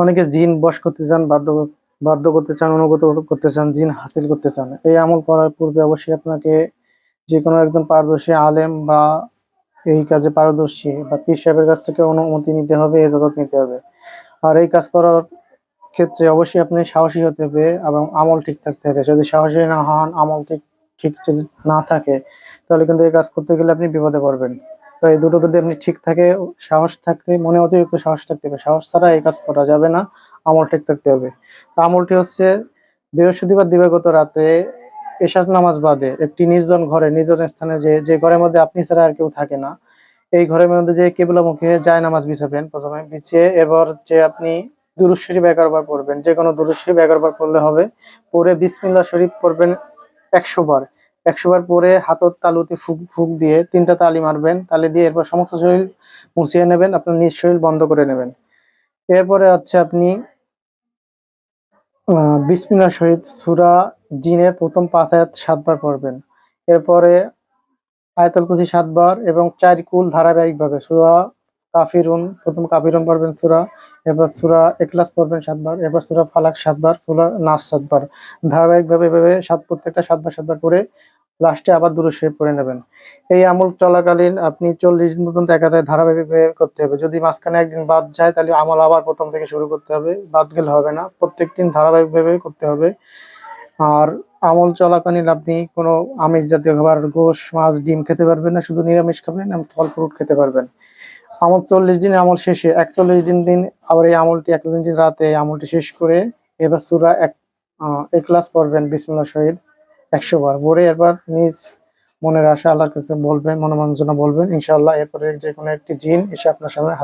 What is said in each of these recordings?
অনেকে জিন বশ করতে চান, বাধ্য করতে চান, অনুগত করতে চান, জিন হাসিল করতে চান। এই আমল করার পূর্বে অবশ্যই আপনাকে যে কোনো একজন পারদর্শী আলেম বা এই কাজে পারদর্শী বা পীর সাহেবের কাছ থেকে অনুমতি নিতে হবে, ইজাজত নিতে হবে। আর এই কাজ করার ক্ষেত্রে অবশ্যই আপনি সাহসী হতে হবে এবং আমল ঠিক থাকতে হবে। যদি সাহসী না হন, আমল ঠিক ঠিক যদি না থাকে, তাহলে কিন্তু এই কাজ করতে গেলে আপনি বিপদে পড়বেন। তো এই দুটো যদি আপনি ঠিক থাকে, সাহস থাকতে, মনে অতিরিক্ত সাহস থাকতে হবে। সাহস ছাড়া এই কাজ করা যাবে না, আমল ঠিক থাকতে হবে। তো আমলটি হচ্ছে বৃহস্পতিবার দিবাগত রাতে এশার নামাজ বাদে একটি নির্জন ঘরে, নির্জন স্থানে, যে ঘরের মধ্যে আপনি ছাড়া আর কেউ থাকে না, এই ঘরের মধ্যে যে কিবলামুখে যায় নামাজ বিছাবেন, প্রথমে বিছিয়ে এবার যে আপনি দুরূদ শরীফ 11 বার পড়বেন। যে কোনো দুরূদ শরীফ 11 বার পড়লে হবে। পরে বিসমিল্লাহ শরীফ পড়বেন 100 বার। 100 বার পরে হাতর তালুতে ফুক ফুক দিয়ে 3টা তালি মারবেন। তালি দিয়ে এরপর সমস্ত শরীর মুছিয়ে নেবেন, আপনার নিজ শরীর বন্ধ করে নেবেন। এরপরে হচ্ছে আপনি বিসমিল্লাহ শহীদ সূরা জিনের প্রথম 5 আয়াত 7 বার পড়বেন। এরপরে আয়াতুল কুরসি 7 বার এবং 4 কুল ধারাবাহিকভাবে সূরা কাফিরুন, প্রথম কাফিরুন পড়বেন সূরা, এরপর সূরা ইখলাস পড়বেন 7 বার, এরপর সূরা ফালাক 7 বার, সূরা নাস 7 বার। ধারাবাহিকভাবে এভাবে প্রত্যেকটা 7 বার 7 বার করে লাস্টে আবার দুরূদ শরীফ পড়ে নেবেন। এই আমল চলাকালীন আপনি 40 দিন পর্যন্ত একাধারে ধারাবাহিকভাবে করতে হবে। যদি মাঝখানে একদিন বাদ যায়, তাহলে আমল আবার প্রথম থেকে শুরু করতে হবে, বাদ গেলে হবে না। প্রত্যেকদিন ধারাবাহিকভাবে করতে হবে। আর আমল চলাকালীন আপনি কোনো আমিষ জাতীয় খাবার, গোশ, মাছ, ডিম খেতে পারবেন না, শুধু নিরামিষ খাবেন এবং ফল ফ্রুট খেতে পারবেন। আমল 40 দিন, আমল শেষে 41 দিন আবার এই আমলটি 41 দিন রাতে এই আমলটি শেষ করে এবার সূরা ইখলাস পড়বেন বিসমিল্লাহ শহীদ 100 বার পরে, এরপর নিজ মনের আশা আল্লাহর কাছে বলবেন, মনোবাঞ্ছনা বলবেন, ইনশাআল্লাহ এরপরে যে কোনো একটি জিন এসে আপনার সামনে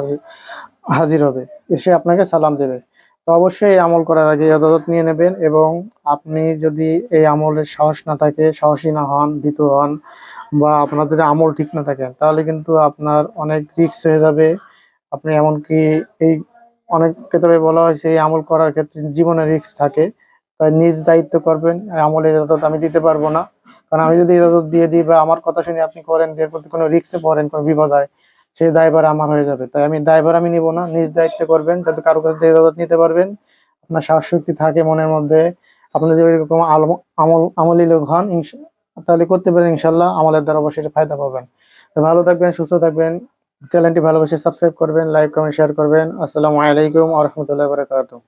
হাজির হবে, এসে আপনাকে সালাম দেবে। তো অবশ্যই এই আমল করার আগে ইজাজত নিয়ে নেবেন। এবং আপনি যদি এই আমলের সাহস না থাকে, সাহসী না হন, ভীতু হন, বা আপনার যদি আমল ঠিক না থাকে, তাহলে কিন্তু আপনার অনেক রিস্ক হয়ে যাবে। আপনি এমনকি এই অনেক ক্ষেত্রে বলা হয়েছে এই আমল করার ক্ষেত্রে জীবনের রিস্ক থাকে। তাই নিজ দায়িত্ব করবেন। এই আমলের ইজাজত আমি দিতে পারবো না, কারণ আমি যদি ইজাজত দিয়ে দিই বা আমার কথা শুনে আপনি করেন, এর প্রতি কোনো রিস্কে পড়েন, কোনো বিপদ হয়, সেই দায়ভার আমার হয়ে যাবে। তাই দায়ভার আমি নিব না, নিজ দায়িত্বে করবেন, যাতে কারো কাছ থেকে ইজাজত নিতে পারবেন, আপনার সাহস শক্তি থাকে মনের মধ্যে। আপনি যদি এরকম আমলি লোক হন, তাহলে করতে পারেন, ইনশাল্লাহ আমলের দ্বারা অবশ্যই ফায়দা পাবেন। তো ভালো থাকবেন, সুস্থ থাকবেন। চ্যানেলটি ভালোবেসে সাবস্ক্রাইব করবেন, লাইক কমেন্ট শেয়ার করবেন। আসসালামু আলাইকুম ওয়া রাহমাতুল্লাহি ওয়া বারাকাতুহু।